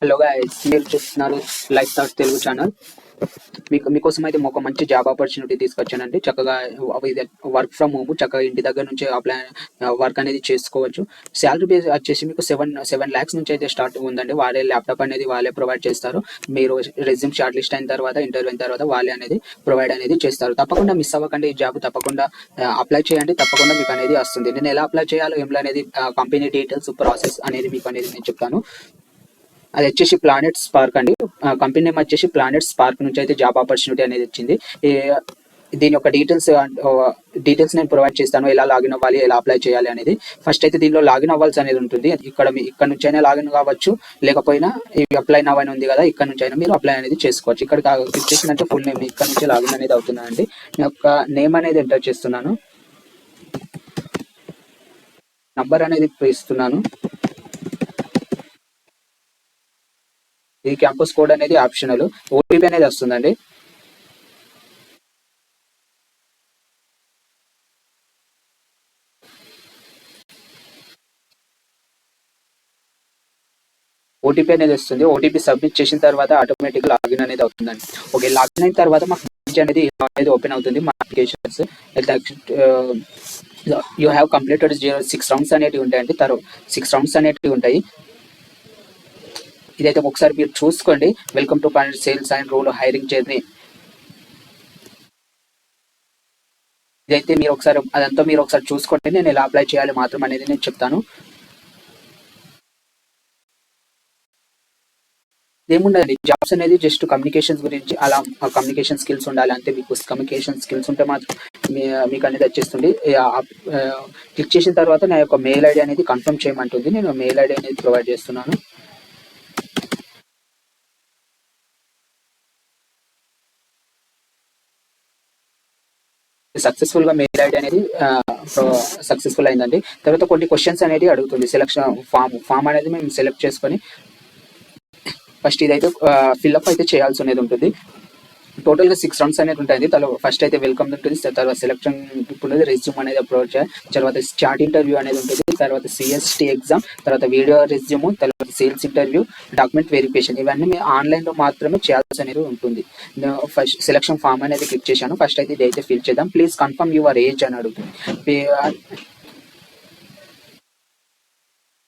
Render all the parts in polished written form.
Hello guys, మీరు చూస్తున్నారు life thoughts Telugu channel. మీకోసం అయితే ఒక మంచి జాబ్ ఆపర్చునిటీ తీసుకొచ్చానండి. చక్కగా ఇది వర్క్ ఫ్రమ్ హోమ్, చక్కగా ఇంటి దగ్గర నుంచి అప్లై వర్క్ అనేది చేసుకోవచ్చు. శాలరీ బేస్ వచ్చేసి మీకు సెవెన్ ల్యాక్స్ నుంచి అయితే స్టార్ట్ ఉందండి. వాళ్ళే ల్యాప్టాప్ అనేది వాళ్ళే ప్రొవైడ్ చేస్తారు. మీరు రెజ్యూమ్ షార్ట్ లిస్ట్ అయిన తర్వాత, ఇంటర్వ్యూ అయిన తర్వాత వాళ్ళే అనేది ప్రొవైడ్ అనేది చేస్తారు. తప్పకుండా మిస్ అవ్వకండి, ఈ జాబ్ తప్పకుండా అప్లై చేయండి. తప్పకుండా మీకు అనేది వస్తుంది. నేను ఎలా అప్లై చేయాలో ఏం అనేది కంపెనీ డీటెయిల్స్, ప్రాసెస్ అనేది మీకు అనేది నేను చెప్తాను. అది వచ్చేసి ప్లానెట్ స్పార్క్ అండి. కంపెనీ నేమ్ వచ్చేసి ప్లానెట్ స్పార్క్ నుంచి అయితే జాబ్ ఆపర్చునిటీ అనేది వచ్చింది. దీని యొక్క డీటెయిల్స్ నేను ప్రొవైడ్ చేస్తాను. ఎలా లాగిన్ అవ్వాలి, ఎలా అప్లై చేయాలి అనేది. ఫస్ట్ అయితే దీనిలో లాగిన్ అవ్వాల్సి అనేది ఉంటుంది. ఇక్కడ నుంచి అయినా లాగిన్ కావచ్చు, లేకపోయినా ఈ అప్లై నవ్ అని ఉంది కదా, ఇక్కడ నుంచి అయినా మీరు అప్లై అనేది చేసుకోవచ్చు. ఇక్కడ క్లిక్ చేసినట్టు ఫుల్ నేమ్ ఇక్కడ నుంచి లాగిన్ అనేది అవుతుందండి. నేను యొక్క నేమ్ అనేది ఎంటర్ చేస్తున్నాను, నంబర్ అనేది ఇస్తున్నాను. ఈ క్యాంపస్ కోడ్ అనేది ఆప్షనల్, ఓటీపీ అనేది వస్తుందండి. ఓటీపీ అనేది వస్తుంది. ఓటీపీ సబ్మిట్ చేసిన తర్వాత ఆటోమేటిక్ లాగిన్ అనేది అవుతుందండి. ఓకే, లాగిన్ అయిన తర్వాత మాకు అనేది ఓపెన్ అవుతుంది. మా applications you have completed 6 rounds అనేవి ఉంటాయండి. 6 రౌండ్స్ అనేవి ఉంటాయి. ఇదైతే ఒకసారి మీరు చూసుకోండి. Welcome to Planet sales and role hiring journey. ఇదైతే మీరు ఒకసారి చూసుకోండి. నేను ఎలా అప్లై చేయాలి మాత్రం అనేది నేను చెప్తాను. ఏముండదండి, జాబ్స్ అనేది జస్ట్ కమ్యూనికేషన్స్ గురించి, అలా కమ్యూనికేషన్ స్కిల్స్ ఉండాలి అంతే. మీకు కమ్యూనికేషన్ స్కిల్స్ ఉంటే మాత్రం మీకు అనేది వచ్చేస్తుంది. క్లిక్ చేసిన తర్వాత నా యొక్క మెయిల్ ఐడి అనేది కన్ఫర్మ్ చేయమంటుంది. నేను మెయిల్ ఐడి అనేది ప్రొవైడ్ చేస్తున్నాను. సక్సెస్ఫుల్ గా మెయిల్ ఐడి అనేది సక్సెస్ఫుల్ అయిందండి. తర్వాత కొన్ని క్వశ్చన్స్ అనేది అడుగుతుంది. సెలక్షన్ ఫామ్ అనేది మేము సెలెక్ట్ చేసుకొని ఫస్ట్ ఇదైతే ఫిల్అప్ అయితే చేయాల్సి అనేది ఉంటుంది. టోటల్గా 6 రౌండ్స్ అనేది ఉంటాయి. ఫస్ట్ అయితే వెల్కమ్ ఉంటుంది, తర్వాత సెలక్షన్ ఉంటుంది, రెజ్యూమ్ అనేది అప్లోడ్ చేయాలి, తర్వాత చాట్ ఇంటర్వ్యూ అనేది ఉంటుంది, తర్వాత సిఎస్టీ ఎగ్జామ్, తర్వాత వీడియో రెజ్యూమ్, తర్వాత సేల్స్ ఇంటర్వ్యూ, డాక్యుమెంట్ వెరిఫికేషన్. ఇవన్నీ మీరు ఆన్లైన్లో మాత్రమే చేయాల్సి అనేది ఉంటుంది. ఫస్ట్ సెలక్షన్ ఫామ్ అనేది క్లిక్ చేశాను. ఫస్ట్ అయితే ఇదైతే ఫిల్ చేద్దాం. ప్లీజ్ కన్ఫర్మ్ యువర్ ఏజ్ అని అడుగుతుంది.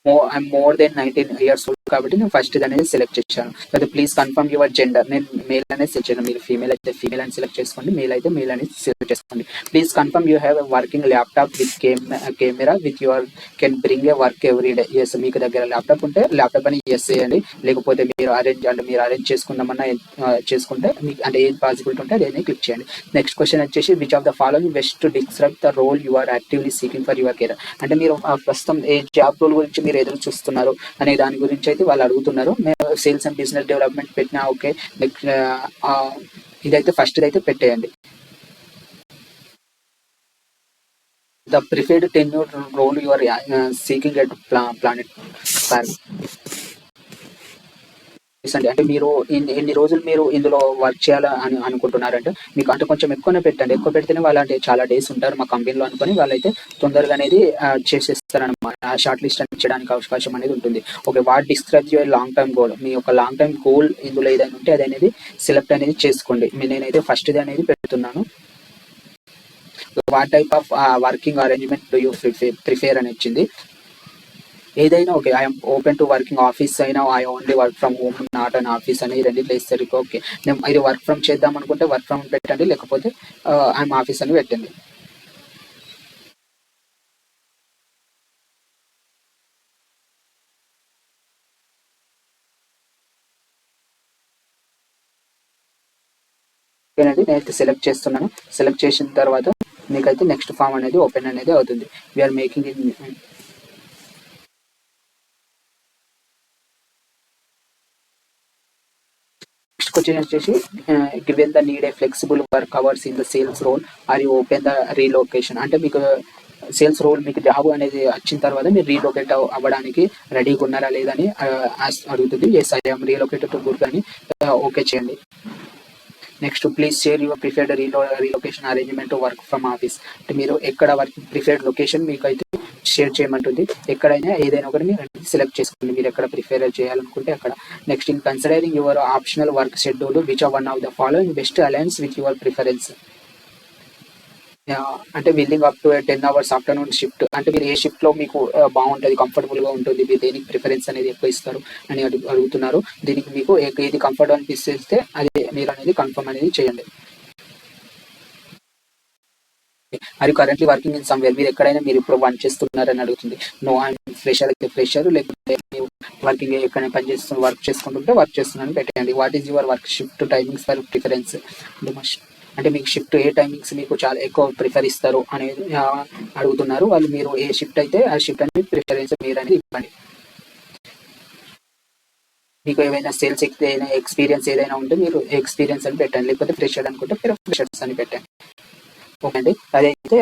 I'm more than 19 years old కాబట్టి నేను ఫస్ట్ అనేది సెలెక్ట్ చేశాను. అయితే ప్లీజ్ కన్ఫర్మ్ యువర్ జెండర్, నేను మేల్ అనేది సెలెక్ట్ చేశాను. మీరు ఫీమేల్ అయితే ఫీమేల్ అని సెలెక్ట్ చేసుకోండి, మేల్ అయితే మేల్ అనేది సెలెక్ట్ చేసుకోండి. Please confirm you have working laptop with camera with your can bring a work every day. Yes, మీకు దగ్గర ల్యాప్టాప్ ఉంటే ల్యాప్టాప్ అని ఎస్ చేయండి. లేకపోతే మీరు అరేంజ్ చేసుకుందామన్నా చేసుకుంటే మీకు అంటే ఏం పాసిబిలిటీ ఉంటే అదే క్లిక్ చేయండి. నెక్స్ట్ క్వశ్చన్ వచ్చేసి which of the following best to describe the role you are actively seeking for your career. అంటే మీరు ప్రస్తుతం ఏ జాబ్ రోల్ గురించి మీరు ఎదురు చూస్తున్నారు అనే దాని గురించి అయితే వాళ్ళు అడుగుతున్నారు. మేము సేల్స్ అండ్ బిజినెస్ డెవలప్మెంట్ పెట్టినా ఓకే. ఇదైతే ఫస్ట్ అయితే పెట్టేయండి. The preferred tenure role you are seeking at Planet Spark. అంటే మీరు ఎన్ని రోజులు మీరు ఇందులో వర్క్ చేయాలని అనుకుంటున్నారంటే మీకు అంటే కొంచెం ఎక్కువనే పెట్టండి. ఎక్కువ పెడితేనే వాళ్ళు అంటే చాలా డేస్ ఉంటారు మా కంపెనీలో అనుకుని వాళ్ళైతే తొందరగా అనేది చేసేస్తారనమాట. షార్ట్ లిస్ట్ అని చేయడానికి అవకాశం అనేది ఉంటుంది. Okay, what describe your long term goal. మీ యొక్క లాంగ్ టర్మ్ గోల్ ఇందులో ఏదైనా ఉంటే అది అనేది సెలెక్ట్ అనేది చేసుకోండి. నేనైతే ఫస్ట్ ఇది అనేది పెడుతున్నాను. What type of working arrangement do you prefer అని వచ్చింది. ఏదైనా okay, I'm open to working office అయినా I only work from home not on office అని రెండింటిలో ఇస్తారు. ఓకే, నేను ఇది వర్క్ ఫ్రమ్ చేద్దాం అనుకుంటే వర్క్ ఫ్రమ్ పెట్టండి, లేకపోతే ఐఎమ్ ఆఫీస్ అని పెట్టండి. ఓకేనండి, నేనైతే సెలెక్ట్ చేస్తున్నాను. సెలెక్ట్ చేసిన తర్వాత మీకైతే నెక్స్ట్ ఫామ్ అనేది ఓపెన్ అనేది అవుతుంది. We're making in next question వచ్చేసి given the need a flexible work hours in the sales role are you open the relocation. అంటే మీకు సేల్స్ రోల్ మీకు జాబ్ అనేది వచ్చిన తర్వాత మీరు రీలొకేట్ అవ్వడానికి రెడీగా ఉన్నారా లేదని అడుగుతుంది. Yes, I'm relocated to good అని ఓకే చేయండి. Next please share your preferred relocation arrangement work from office. అంటే మీరు ఎక్కడ వర్క్ ప్రిఫర్డ్ లొకేషన్ మీకు అయితే షేర్ చేయమంటుంది. ఎక్కడైనా ఏదైనా ఒకటి మీరు సెలెక్ట్ చేసుకోండి, మీరు ఎక్కడ ప్రిఫర్ చేయాలనుకుంటే అక్కడ. Next in considering your optional work schedule which are one of the following best alliance with your preference. అంటే willing up to 10 hours afternoon shift. అంటే మీరు ఏ షిఫ్ట్ లో మీకు బాగుంటుంది, కంఫర్టబుల్ గా ఉంటుంది, మీరు దేనికి ప్రిఫరెన్స్ అనేది ఎక్కువ ఇస్తారు అని అడుగుతున్నారు. దీనికి మీకు ఏది కంఫర్ట్ అనిపిస్తే అది మీరు అనేది కన్ఫర్మ్ అనేది చేయండి. అది కరెంట్లీ వర్కింగ్ ఇన్ సమ్వేర్, మీరు ఎక్కడైనా మీరు ఇప్పుడు వర్క్ చేస్తున్నారని అడుగుతుంది. నో ఐఎమ్ ఫ్రెషర్ అయితే ఫ్రెషర్, లేకపోతే మీరు వర్కింగ్ ఎక్కడైనా పని చేస్తున్న వర్క్ చేసుకుంటుంటే వర్క్ చేస్తున్నారని పెట్టండి. What is your work shift timings for preference. అంటే మీకు షిఫ్ట్ ఏ టైమింగ్స్ మీకు చాలా ఎక్కువ ప్రిఫర్ ఇస్తారు అనేది అడుగుతున్నారు వాళ్ళు. మీరు ఏ షిఫ్ట్ అయితే ఆ షిఫ్ట్ అనేది ప్రిఫరెన్స్ మీరు అనేది ఇవ్వండి. మీకు ఏమైనా సేల్స్ ఎక్స్పీరియన్స్ ఏదైనా ఉంటే మీరు ఎక్స్పీరియన్స్ అని పెట్టండి, లేకపోతే ఫ్రెషర్ అనుకుంటే ఫ్రెషర్స్ అని పెట్టండి. ఓకే అండి, అదైతే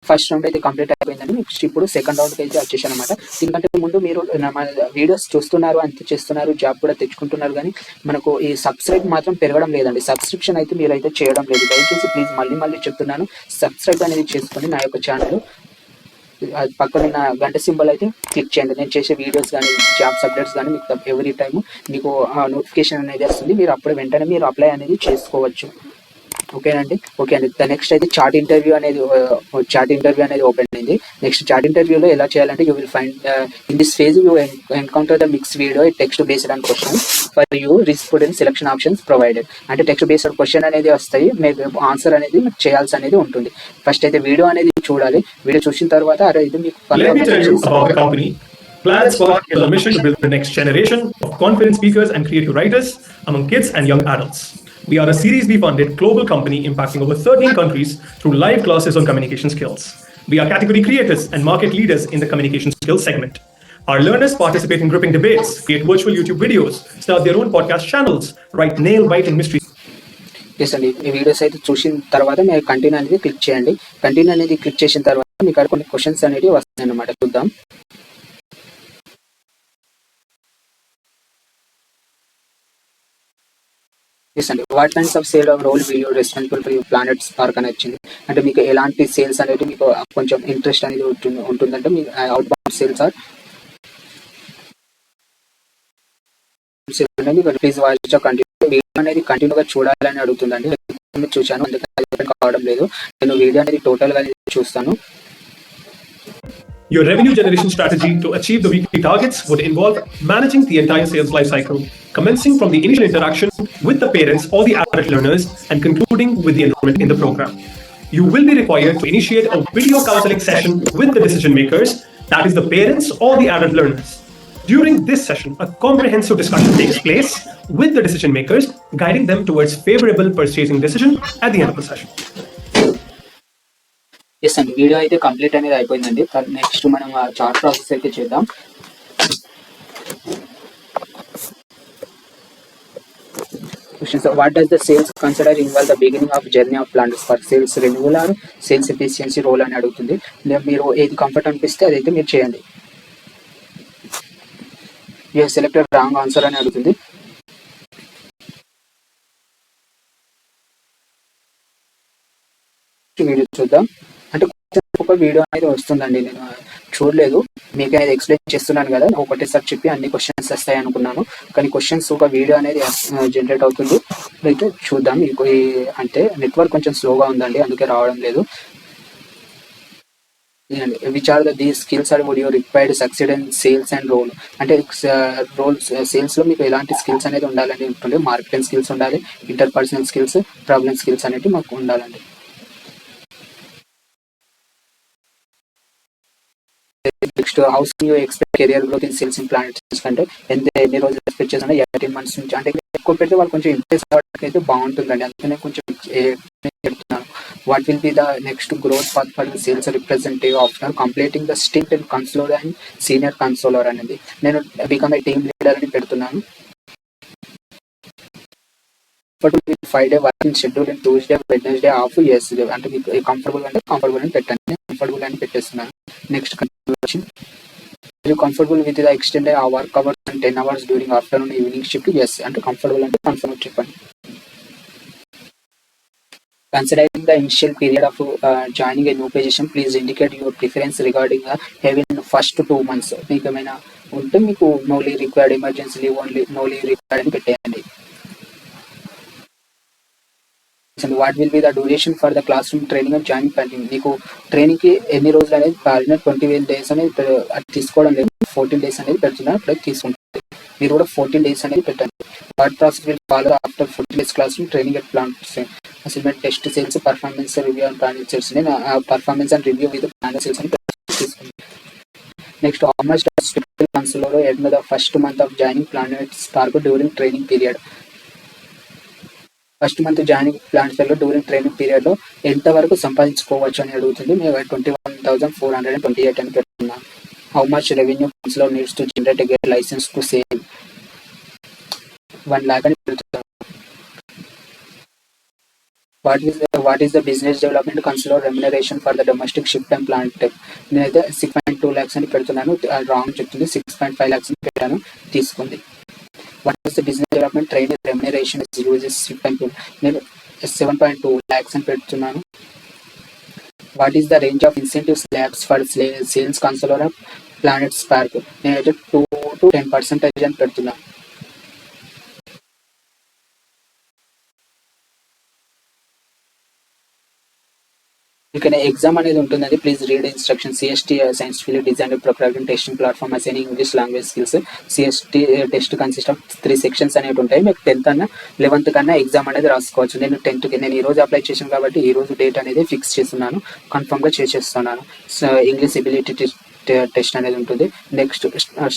ఫస్ట్ రౌండ్ అయితే కంప్లీట్ అయిపోయిందండి. నెక్స్ట్ ఇప్పుడు సెకండ్ రౌండ్కి అయితే వచ్చేసాను అనమాట. దీనికంటే ముందు మీరు మన వీడియోస్ చూస్తున్నారు, అంత చేస్తున్నారు, జాబ్ కూడా తెచ్చుకుంటున్నారు, కానీ మనకు ఈ సబ్స్క్రైబ్ మాత్రం పెరగడం లేదండి. సబ్స్క్రిప్షన్ అయితే మీరు అయితే చేయడం లేదు. దయచేసి ప్లీజ్ మళ్ళీ చెప్తున్నాను, సబ్స్క్రైబ్ అనేది చేసుకోండి నా యొక్క ఛానల్. పక్కన గంట సింబల్ అయితే క్లిక్ చేయండి. నేను చేసే వీడియోస్ కానీ జాబ్స్ అప్డేట్స్ కానీ మీకు ఎవ్రీ టైము మీకు నోటిఫికేషన్ అనేది వస్తుంది. మీరు అప్పుడు వెంటనే మీరు అప్లై అనేది చేసుకోవచ్చు. ఓకేనండి. ఓకే అండి, నెక్స్ట్ అయితే చాట్ ఇంటర్వ్యూ అనేది ఓపెన్ అయింది. నెక్స్ట్ చాట్ ఇంటర్వ్యూలో ఎలా చేయాలంటే you will find in this phase you encounter the mix video text based on question for you risk in selection options provided. అంటే టెక్స్ట్ బేస్డ్ క్వశ్చన్ అనేది వస్తాయి, మీకు ఆన్సర్ అనేది మీకు చేయాల్సి అనేది ఉంటుంది. ఫస్ట్ అయితే వీడియో అనేది చూడాలి. వీడియో చూసిన తర్వాత ఇది మీకు Planet Spark is a mission to build the next generation of confident speakers and creative writers among kids and young adults. We are a Series B funded global company impacting over 13 countries through live classes on communication skills. We are category creators and market leaders in the communication skills segment. Our learners participate in gripping debates, create virtual YouTube videos, start their own podcast channels, write nail-biting mysteries. Yes అండి, ఈ videos అయితే చూసిన తర్వాత మీరు continue అనేది click చేయండి. Continue అనేది click చేసిన తర్వాత మీకు కొన్ని క్వశ్చన్స్ అనేవి వస్తాయి అన్నమాట. చూద్దాం. ఎస్ అండి, what kinds of sale role will you responsible for your Planet Spark అని వచ్చింది. అంటే మీకు ఎలాంటి సేల్స్ అనేది మీకు కొంచెం ఇంట్రెస్ట్ అనేది ఉంటుందంటే మీకు outbound sales or please watch continue. Video అనేది కంటిన్యూగా చూడాలని అడుగుతుందండి. చూశాను, అందుకని కావడం లేదు. నేను వీడియో అనేది టోటల్గా చూస్తాను. Your revenue generation strategy to achieve the weekly targets would involve managing the entire sales life cycle, commencing from the initial interaction with the parents or the adult learners and concluding with the enrollment in the program. You will be required to initiate a video counseling session with the decision makers, that is the parents or the adult learners. During this session, a comprehensive discussion takes place with the decision makers, guiding them towards favorable purchasing decision at the end of the session. Yes అండి, video అయితే complete అనేది అయిపోయిందండి. Next మనం chart process అయితే చేద్దాం. What does the sales consider involve the beginning of journey of Planet Spark? Sales renewal or sales efficiency role అని అడుగుతుంది. మీరు ఏది కంఫర్ట్ అనిపిస్తే అదైతే మీరు చేయండి. యూ సెలెక్టెడ్ రాంగ్ ఆన్సర్ అని అడుగుతుంది. వీడియో చూద్దాం. అంటే ఒక వీడియో అనేది వస్తుందండి, నేను చూడలేదు, మీకు అనేది ఎక్స్ప్లెయిన్ చేస్తున్నాను కదా, ఒకటేసారి చెప్పి అన్ని క్వశ్చన్స్ వస్తాయి అనుకున్నాను, కానీ క్వశ్చన్స్ ఒక వీడియో అనేది జనరేట్ అవుతుంది. అయితే చూద్దాం. అంటే నెట్వర్క్ కొంచెం స్లోగా ఉందండి, అందుకే రావడం లేదు. Which are the skills or would you required succeed in sales and role. అంటే రోల్స్ సేల్స్ లో మీకు ఎలాంటి స్కిల్స్ అనేది ఉండాలని ఉంటుంది. మార్కెటింగ్ స్కిల్స్ ఉండాలి, ఇంటర్పర్సనల్ స్కిల్స్, ప్రాబ్లమ్ స్కిల్స్ అనేవి మాకు ఉండాలండి. Next how's you expect career growth in sales in Planet అంటే ఎన్ని రోజులు ఎక్స్పెక్ట్ చేస్తున్నా 18 months నుంచి. అంటే ఎక్కువ పెడితే వాళ్ళు కొంచెం ఇంప్రెస్ అవ్వడానికి అయితే బాగుంటుందండి, అందుకనే కొంచెం పెడుతున్నాను. What will be the next growth path for sales representative after completing the stint in consoler and senior consoler అనేది నేను బికమ్ ఏ టీమ్ లీడర్ అని పెడుతున్నాను. 5 day working schedule and Tuesday Wednesday off. Yes అంటే మీకు comfortable అంటే comfortable అని పెట్టండి, comfortable అని పెట్టేస్తున్నాను. Next comfortable with the extended work hours and 10 hours during afternoon evening shift. Yes అంటే కంఫర్టబుల్ అంటే కన్ఫర్మ్ చెప్పండి. Considering the initial period of joining a new position, please indicate your preference regarding having first 2 months. మీకు ఏమైనా ఉంటే మీకు no leave required, emergency leave only, no leave required అని పెట్టేయండి. And what will be the duration for the classroom training and joining planning. మీకు ట్రైనింగ్కి ఎన్ని రోజులు అనేది 20 days అనేది అది తీసుకోవడం లేదు, 14 days అనేది పెడుతున్నారు, అప్పుడే తీసుకుంటుంది. మీరు కూడా 14 days అనేది పెట్టండి. What process will follow after 14 days classroom training at plant assignment, test, sales, performance review and planner sales. నేను performance and review with planner sales అని తీసుకుంది. Next, how much does consider at the first month of joining PlanetSpark during training period. First month joining plan లో during training period లో ఎంత వరకు సంపాదించుకోవచ్చు అని అడుగుతుంది. మేము 21,428 అని పెడుతున్నాం. How much revenue counsellor needs to generate get licence to sale 1 lakh అని పెడుతున్నాం. What is the business development counsellor remuneration for the domestic ship and plant tech. నేనైతే 6.2 lakhs అని పెడుతున్నాను, రాంగ్ చెప్తుంది, 6.5 lakhs అని పెట్టాను, తీసుకుంది. What is the business development training remuneration is uses ship and tool. నేను 7.2 lakhs అని పెడుతున్నాను. What is the range of incentive slabs for sales consoler of planet spark. నేనైతే 2 to 10% అని పెడుతున్నాను. ఇక్కడ ఎగ్జామ్ అనేది ఉంటుందండి. Please read instruction. CST science field design proprietary testing platform assigning English language skills. CST test consist of 3 sections అనేవి ఉంటాయి. మీకు 10th అన్న 11th కన్నా ఎగ్జామ్ అనేది రాసుకోవచ్చు. నేను 10th నేను ఈ రోజు అప్లై చేశాను కాబట్టి ఈ రోజు డేట్ అనేది ఫిక్స్ చేస్తున్నాను, కన్ఫర్మ్గా చేసేస్తున్నాను. ఇంగ్లీష్ ఎబిలిటీ టెస్ట్ అనేది ఉంటుంది. నెక్స్ట్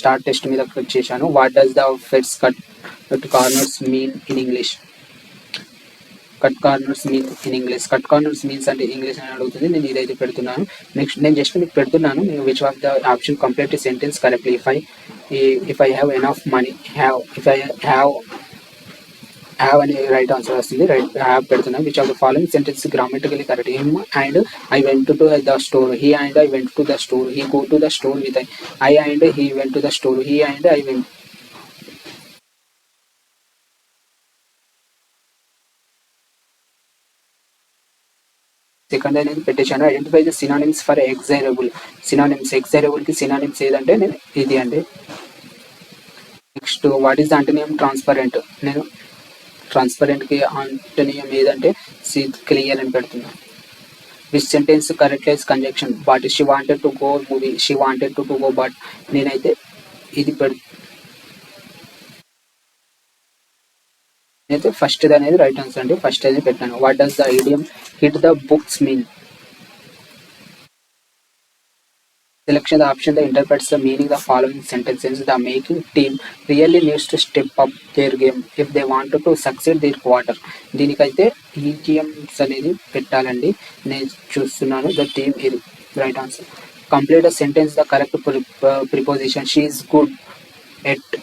స్టార్ట్ టెస్ట్ మీద క్లిక్ చేశాను. What does the Fed's cut corners mean in English. Cut corners mean in English. Cut corners means అంటే ఇంగ్లీష్ అని అడుగుతుంది. నేను ఇదైతే పెడుతున్నాను. నెక్స్ట్ నేను జస్ట్ మీకు పెడుతున్నాను, which of the option complete sentence correctly. If I have enough money, if I have అని రైట్ ఆన్సర్ వస్తుంది. హ్యావ్ పెడుతున్నాను. Which of the following sentence grammatically correct. Him and I went to the store. He and I went to the store. He go to the store with I and he went to the store. He and I went. Second అనేది పెట్టేశాను. Identify the synonyms for ఎగ్జైరబుల్. Synonyms exorable కి synonyms ఏదంటే నేను ఇది అండి. Next, what is the antonym transparent. నేను transparent కి antonym ఏదంటే క్లియర్ అని పెడుతున్నాను. Which sentence correctly use conjunction. But she wanted to go movie. She wanted to go but. నేనైతే ఇది అయితే ఫస్ట్ అనేది రైట్ ఆన్సర్ అండి. ఫస్ట్ అనేది పెట్టాను. What does the idiom hit the books mean. Selection the option that interprets the meaning the following sentences. The making team really needs to step up their game if they want to succeed their quarter. దీనికైతే ఈటీఎంస్ అనేది పెట్టాలండి. నేను చూస్తున్నాను. The team ఇది right answer. Complete the sentence the correct preposition. She is good at.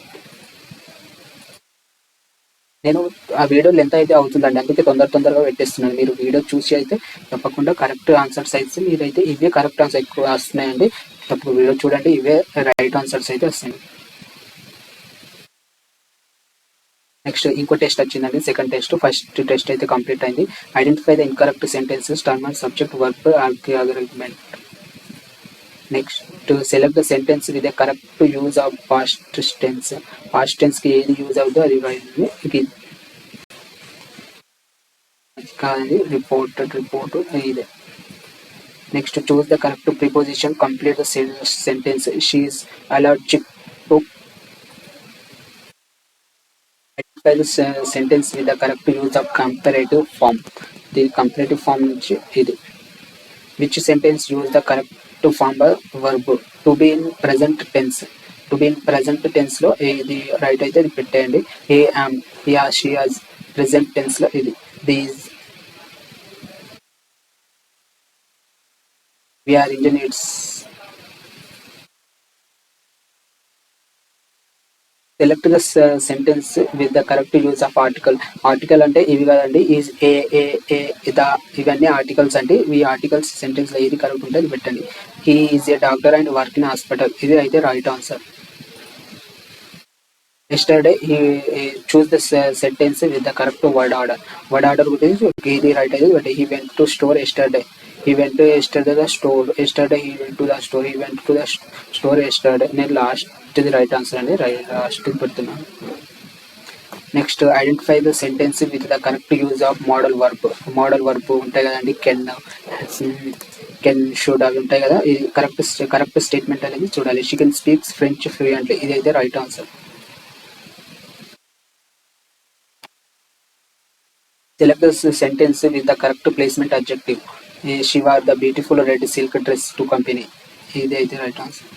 నేను ఆ video length అయితే అవుతుందండి, అందుకే తొందరగా పెట్టేస్తున్నాను. మీరు వీడియో చూసి అయితే తప్పకుండా కరెక్ట్ ఆన్సర్స్ అయితే మీరైతే ఇవే కరెక్ట్ ఆన్సర్ ఎక్కువ వస్తున్నాయండి. తప్పకుండా వీడియో చూడండి, ఇవే రైట్ ఆన్సర్స్ అయితే వస్తాయి. నెక్స్ట్ ఇంకో టెస్ట్ వచ్చిందండి, సెకండ్ టెస్ట్. ఫస్ట్ టెస్ట్ అయితే కంప్లీట్ అయింది. Identify the incorrect sentences, term and subject, verb, argument. Next, select the sentence with the correct use of past tense. Past tense కి ఏది use అవుతుందో అది కాదండి. రిపోర్ట్ ఇదే. Next, choose the correct preposition. Complete the sentence. She is allergic to. Identify the sentence with the correct use of comparative form. దీని comparative form నుంచి ఇది. Which sentence use the correct form by verb. To be in present tense. To be in present tense లో ఇది right అయితే ఇది పెట్టేయండి. Hey, am, he, she, has. Present tense లో ఇది these. We are engineers. Select the sentence with the correct use of article. Article అంటే ఇవి కదండి. ఈజ్, ఏ ద, ఇవన్నీ ఆర్టికల్స్ అంటే ఈ ఆర్టికల్స్ సెంటెన్స్ లో ఏది కరెక్ట్ ఉంటే అది పెట్టండి. He is a doctor and work in hospital. ఇది అయితే right answer. yesterday he choose the sentence with the correct word order. Word order గురించి ఇది రైట్ అయ్యేది. But he went to store yesterday. He went to yesterday the store. Yesterday he went to the store. He went to the store yesterday. నేను last ఇది right answer అండి. Last పెడుతున్నాను. Next identify the sentence with the correct use of model verb. Model verb ఉంటాయి కదండి, can should అవి ఉంటాయి కదా. ఇది కరెక్ట్ స్టేట్మెంట్ అనేది చూడాలి. She can speaks French fluently. ఇదైతే right answer. Select the sentence with the correct placement objective. She wore the beautiful red silk dress to company. ఇది అయితే right answer.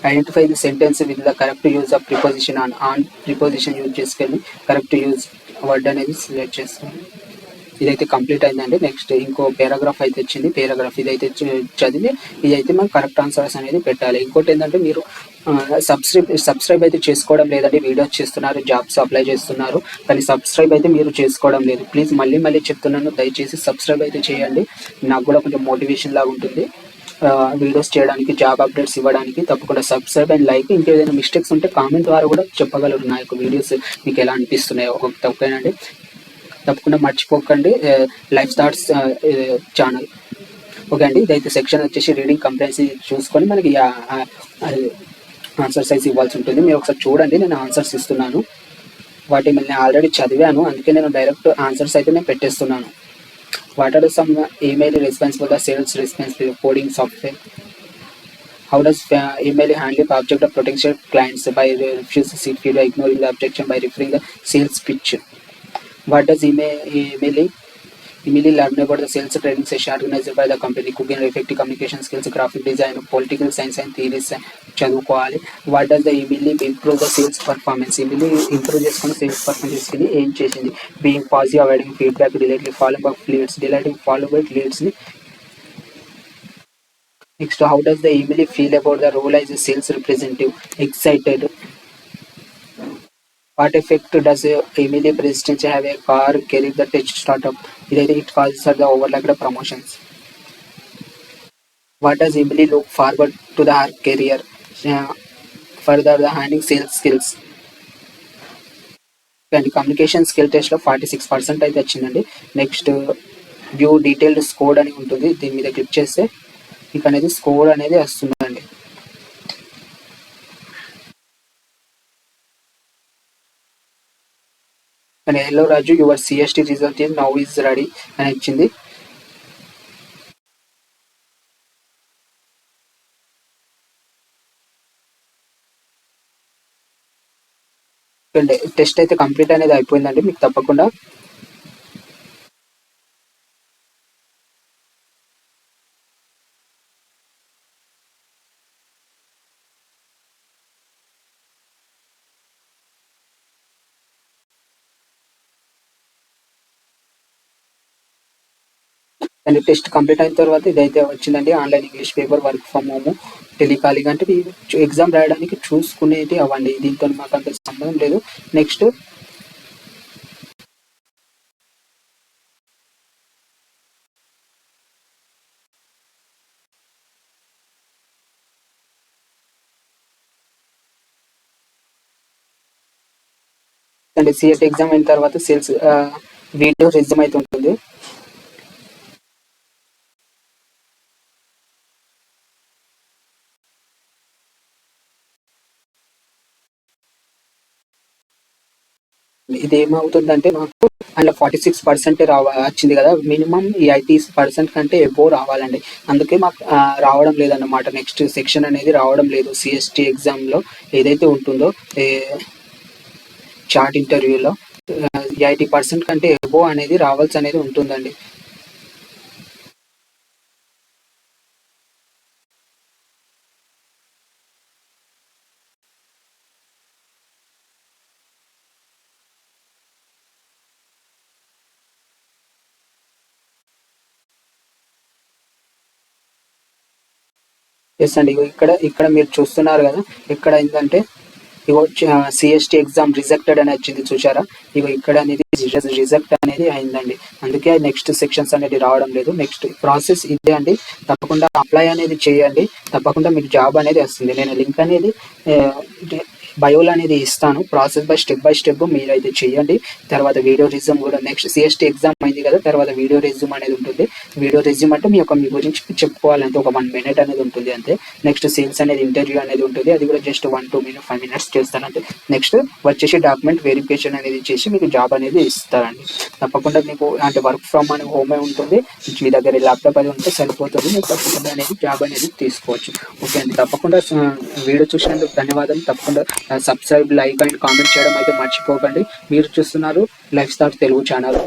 Identify the sentence with the correct use of preposition. On preposition use చేసుకొని correct use word అనేది select చేసుకోండి. ఇదైతే complete అయిందండి. Next ఇంకో paragraph అయితే వచ్చింది. పారాగ్రాఫ్ ఇదైతే చదివి ఇదైతే మనం కరెక్ట్ ఆన్సర్స్ అనేది పెట్టాలి. ఇంకోటి ఏంటంటే మీరు సబ్స్క్రైబ్ అయితే చేసుకోవడం లేదండి. వీడియోస్ చేస్తున్నారు, జాబ్స్ అప్లై చేస్తున్నారు, కానీ సబ్స్క్రైబ్ అయితే మీరు చేసుకోవడం లేదు. ప్లీజ్ మళ్ళీ చెప్తున్నాను, దయచేసి సబ్స్క్రైబ్ అయితే చేయండి. నాకు కూడా కొంచెం మోటివేషన్ లాగా ఉంటుంది వీడియోస్ చేయడానికి, జాబ్ అప్డేట్స్ ఇవ్వడానికి. తప్పకుండా సబ్స్క్రైబ్ అండ్ లైక్. ఇంకేదైనా మిస్టేక్స్ ఉంటే కామెంట్ ద్వారా కూడా చెప్పగలరు. నా యొక్క వీడియోస్ మీకు ఎలా అనిపిస్తున్నాయో ఓకేనండి. తప్పకుండా మర్చిపోకండి లైఫ్ థాట్స్ ఛానల్. ఓకే అండి. ఇదైతే సెక్షన్ వచ్చేసి రీడింగ్ కంప్లైంట్స్ చూసుకొని మనకి ఆన్సర్స్ అయితే ఇవ్వాల్సి ఉంటుంది. మీరు ఒకసారి చూడండి, నేను ఆన్సర్స్ ఇస్తున్నాను. వాటి నేను ఆల్రెడీ చదివాను, అందుకే నేను డైరెక్ట్ ఆన్సర్స్ అయితే నేను పెట్టేస్తున్నాను. What are some email responsible the sales responsible coding software. How does email handle object of potential clients by refusing seat feedback, ignoring the objection, by referring the sales pitch? What does email learn about the sales training session organized by the company? Cooking, effective communication skills, graphic design, political science and theories చదువుకోవాలి. What does the email improve the sales performance? Email improve చేసుకుని sales performance ని ఏం చేసింది? Being positive, avoiding feedback, delaying follow up leads, delaying follow up leads ని. Next, how does the email feel about the role as a sales representative? Excited. What effect does email president have a car career the tech startup? It causes the overlapped promotions. What does email look forward to the her career? Further the handling sales skills. And communication skill test లో 46% అయితే వచ్చిందండి. Next view detailed score అని ఉంటుంది. దీని మీద click చేస్తే మీకు అనేది స్కోర్ అనేది వస్తుందండి. And hello Raju, your CST result is now is ready అని ఇచ్చింది. టెస్ట్ అయితే కంప్లీట్ అనేది అయిపోయిందండి. మీకు తప్పకుండా అండ్ టెస్ట్ కంప్లీట్ అయిన తర్వాత ఇదైతే వచ్చిందండి. Online English paper, work from home, telecalling. అంటే ఎగ్జామ్ రాయడానికి చూసుకునేది అవ్వండి. దీంతో మాకు అంత సంబంధం లేదు. నెక్స్ట్ అండ్ సిఎట్ ఎగ్జామ్ అయిన తర్వాత సేల్స్ వీడియో రెజ్యూమ్ అయితే ఉంటుంది. ఇది ఏమవుతుందంటే మాకు అందులో 46% వచ్చింది కదా. మినిమం ఈ 80% కంటే ఎబో రావాలండి. అందుకే మాకు రావడం లేదన్నమాట. నెక్స్ట్ సెక్షన్ అనేది రావడం లేదు. సిఎస్టీ ఎగ్జామ్లో ఏదైతే ఉంటుందో చాట్ ఇంటర్వ్యూలో 80% కంటే ఎబో అనేది రావాల్సి అనేది ఉంటుందండి. ఎస్ అండి. ఇక్కడ మీరు చూస్తున్నారు కదా, ఇక్కడ ఏంటంటే ఇగో సిఎస్టీ ఎగ్జామ్ రిజెక్టెడ్ అని వచ్చింది చూసారా. ఇగో ఇక్కడ అనేది రిజెక్ట్ అనేది అయిందండి. అందుకే నెక్స్ట్ సెక్షన్స్ అనేది రావడం లేదు. నెక్స్ట్ ప్రాసెస్ ఇదే అండి. తప్పకుండా అప్లై అనేది చేయండి. తప్పకుండా మీకు జాబ్ అనేది వస్తుంది. నేను లింక్ అనేది బయోలో అనేది ఇస్తాను. ప్రాసెస్ బై స్టెప్ మీరైతే చేయండి. తర్వాత వీడియో రెజ్యూమ్ కూడా నెక్స్ట్ CST ఎగ్జామ్ అయింది కదా, తర్వాత వీడియో రెజ్యూమ్ అనేది ఉంటుంది. వీడియో రెజ్యూమ్ అంటే మీ గురించి చెప్పుకోవాలంటే ఒక 1 minute అనేది ఉంటుంది అంతే. నెక్స్ట్ సేల్స్ అనేది ఇంటర్వ్యూ అనేది ఉంటుంది, అది కూడా జస్ట్ 1-2 minutes 5 minutes చేస్తానంటే. నెక్స్ట్ వచ్చేసి డాక్యుమెంట్ వెరిఫికేషన్ అనేది చేసి మీకు జాబ్ అనేది ఇస్తారండి. తప్పకుండా మీకు అంటే వర్క్ ఫ్రమ్ అని హోమే ఉంటుంది, మీ దగ్గర ల్యాప్టాప్ అది ఉంటే సరిపోతుంది. మీకు తప్పకుండా అనేది జాబ్ అనేది తీసుకోవచ్చు. ఓకే అండి, తప్పకుండా వీడియో చూసినందుకు ధన్యవాదాలు. తప్పకుండా సబ్స్క్రైబ్, లైక్ అండ్ కామెంట్ చేయడం అయితే మర్చిపోకండి. మీరు చూస్తున్నారు లైఫ్ స్టార్ తెలుగు ఛానల్.